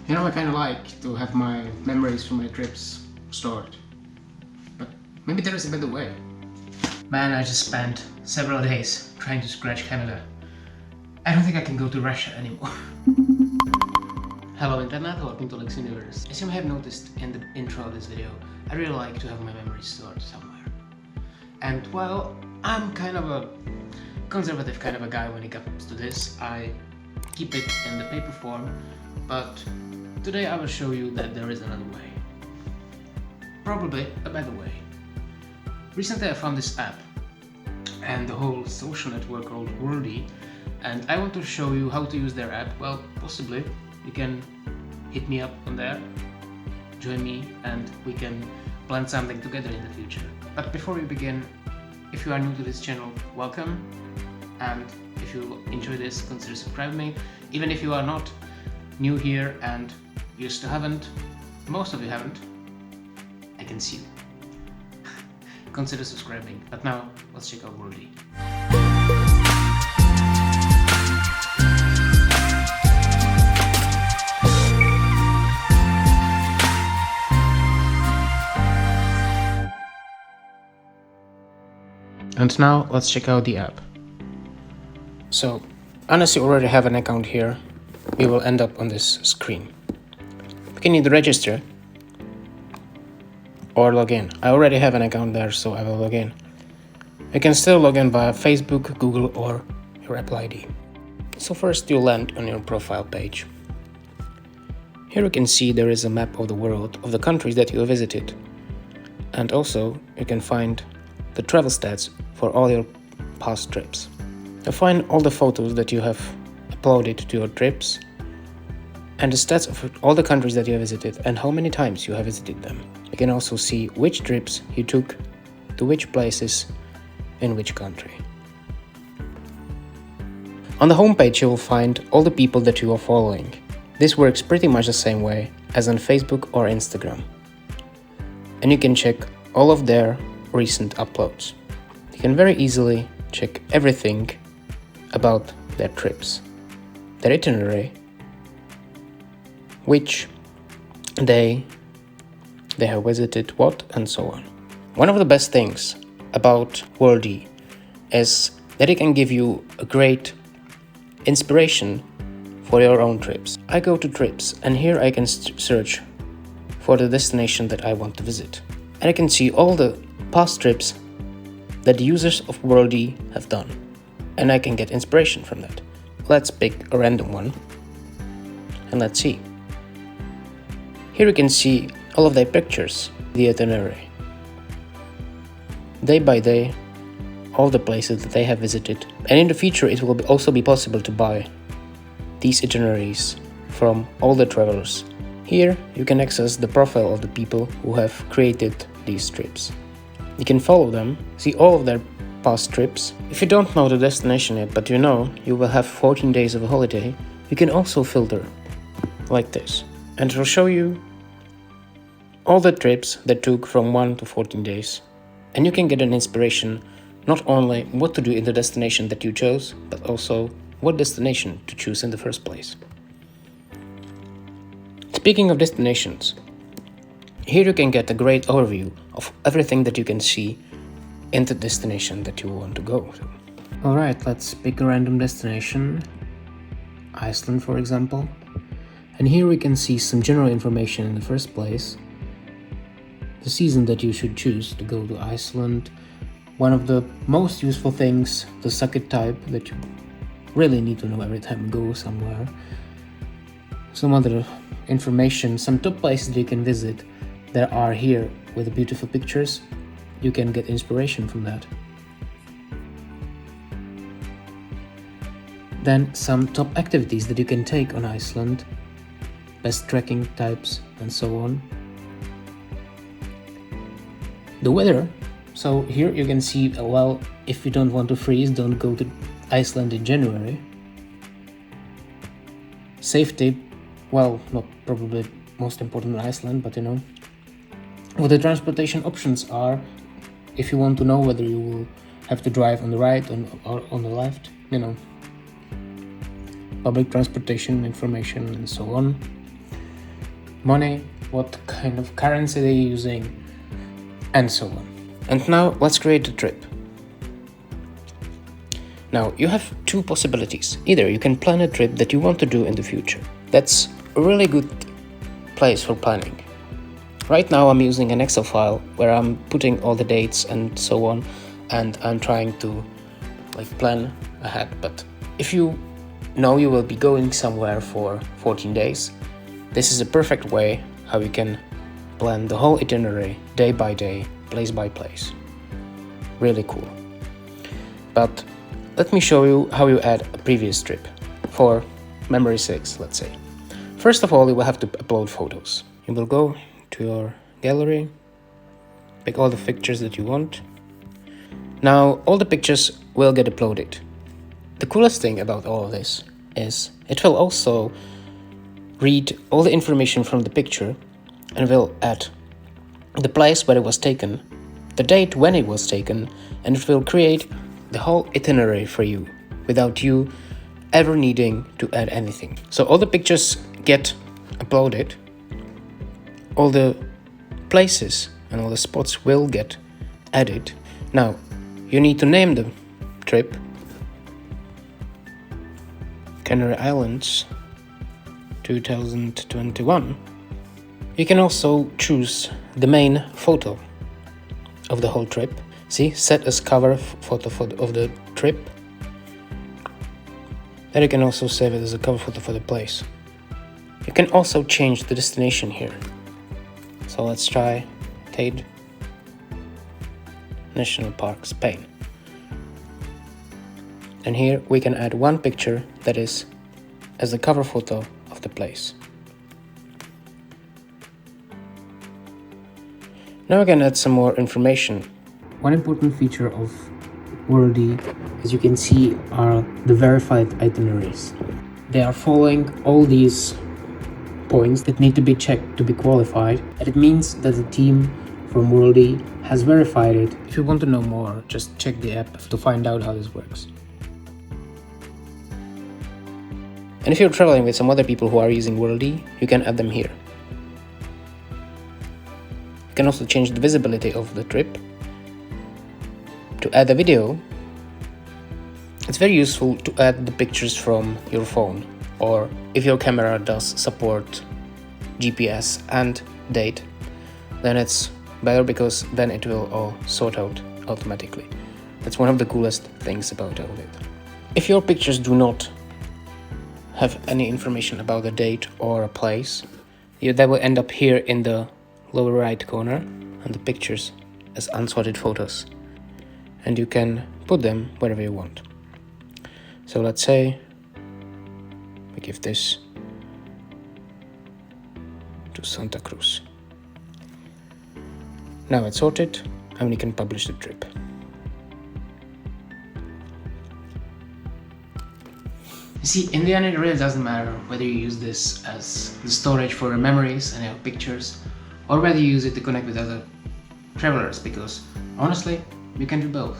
You know, I kind of like to have my memories from my trips stored, but maybe there is a better way. Man, I just spent several days trying to scratch Canada. I don't think I can go to Russia anymore. Hello Internet, welcome to Lex Universe. As you may have noticed in the intro of this video, I really like to have my memories stored somewhere. And while I'm kind of a conservative kind of a guy when it comes to this, I keep it in the paper form, but today I will show you that there is another way. Probably a better way. Recently I found this app and the whole social network called Worldee, and I want to show you how to use their app. Well, possibly you can hit me up on there, join me, and we can plan something together in the future. But before we begin, if you are new to this channel, welcome, and if you enjoy this, consider subscribing me. Even if you are not new here and you still haven't, most of you haven't, I can see you. Consider subscribing. But now, let's check out Worldee. And now, let's check out the app. So, unless you already have an account here, you will end up on this screen. You can either register or log in. I already have an account there, so I will log in. You can still log in via Facebook, Google, or your Apple ID. So first you land on your profile page. Here you can see there is a map of the world, of the countries that you have visited. And also you can find the travel stats for all your past trips. You'll find all the photos that you have uploaded to your trips and the stats of all the countries that you have visited and how many times you have visited them. You can also see which trips you took to which places in which country. On the homepage you will find all the people that you are following. This works pretty much the same way as on Facebook or Instagram. And you can check all of their recent uploads. You can very easily check everything about their trips, their itinerary, which day they have visited what, and so on. One of the best things about Worldee is that it can give you a great inspiration for your own trips. I go to trips and here I can search for the destination that I want to visit. And I can see all the past trips that the users of Worldee have done. And I can get inspiration from that. Let's pick a random one and let's see. Here you can see all of their pictures, the itinerary. Day by day, all the places that they have visited. And in the future it will also be possible to buy these itineraries from all the travelers. Here you can access the profile of the people who have created these trips. You can follow them, see all of their past trips. If you don't know the destination yet, but you know you will have 14 days of a holiday, you can also filter like this. And it will show you all the trips that took from 1 to 14 days. And you can get an inspiration not only what to do in the destination that you chose, but also what destination to choose in the first place. Speaking of destinations, here you can get a great overview of everything that you can see in the destination that you want to go to. Alright, let's pick a random destination. Iceland, for example. And here we can see some general information in the first place. The season that you should choose to go to Iceland. One of the most useful things, the socket type that you really need to know every time you go somewhere. Some other information, some top places that you can visit that are here with the beautiful pictures. You can get inspiration from that. Then some top activities that you can take on Iceland, best trekking types and so on. The weather, so here you can see, well, if you don't want to freeze, don't go to Iceland in January. Safety, well, not probably most important in Iceland, but you know. What the transportation options are, if you want to know whether you will have to drive on the right or on the left, you know. Public transportation information and so on. money, what kind of currency they're using, and so on. And now let's create a trip. Now you have two possibilities. Either you can plan a trip that you want to do in the future. That's a really good place for planning. Right now I'm using an Excel file where I'm putting all the dates and so on, and I'm trying to plan ahead. But if you know you will be going somewhere for 14 days, this is a perfect way how you can plan the whole itinerary day by day, place by place. Really cool. But let me show you how you add a previous trip for memory 6, let's say. First of all, you will have to upload photos. You will go to your gallery, pick all the pictures that you want. Now all the pictures will get uploaded. The coolest thing about all of this is it will also read all the information from the picture and will add the place where it was taken, the date when it was taken, and it will create the whole itinerary for you without you ever needing to add anything. So all the pictures get uploaded, all the places and all the spots will get added. Now you need to name the trip Canary Islands 2021. You can also choose the main photo of the whole trip. See, set as cover photo of the trip. Then you can also save it as a cover photo for the place. You can also change the destination here. So let's try Teide National Park, Spain. And here we can add one picture that is as the cover photo of the place. Now we can add some more information. One important feature of Worldee, as you can see, are the verified itineraries. They are following all these points that need to be checked to be qualified, and it means that the team from Worldee has verified it. If you want to know more, just check the app to find out how this works. And if you're traveling with some other people who are using Worldee, you can add them here. You can also change the visibility of the trip. To add a video, it's very useful to add the pictures from your phone, or if your camera does support GPS and date, then it's better because then it will all sort out automatically. That's one of the coolest things about all of it. If your pictures do not have any information about the date or a place, they will end up here in the lower right corner, and the pictures as unsorted photos. And you can put them wherever you want. So let's say we give this to Santa Cruz. Now it's sorted and we can publish the trip. You see, in the end it really doesn't matter whether you use this as the storage for your memories and your pictures, or whether you use it to connect with other travelers, because honestly, you can do both.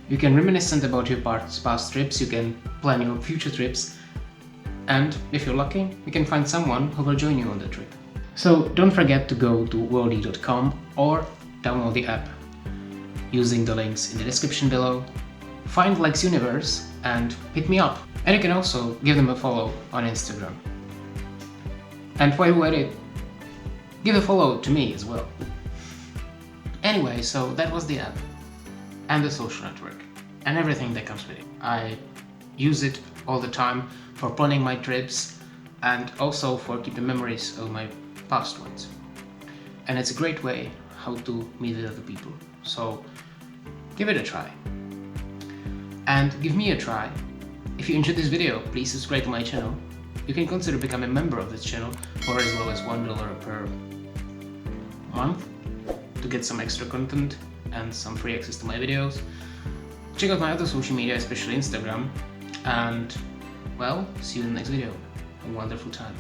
You can reminiscent about your past trips, you can plan your future trips, and if you're lucky, you can find someone who will join you on the trip. So don't forget to go to worldee.com or download the app using the links in the description below. Find Lex Universe and hit me up. And you can also give them a follow on Instagram. And while you're at it, give a follow to me as well. Anyway, so that was the app and the social network and everything that comes with it. I use it all the time for planning my trips and also for keeping memories of my past ones. And it's a great way how to meet with other people. So give it a try. And give me a try. If you enjoyed this video, please subscribe to my channel. You can consider becoming a member of this channel for as low as $1 per month to get some extra content and some free access to my videos. Check out my other social media, especially Instagram, and well, see you in the next video. Have a wonderful time.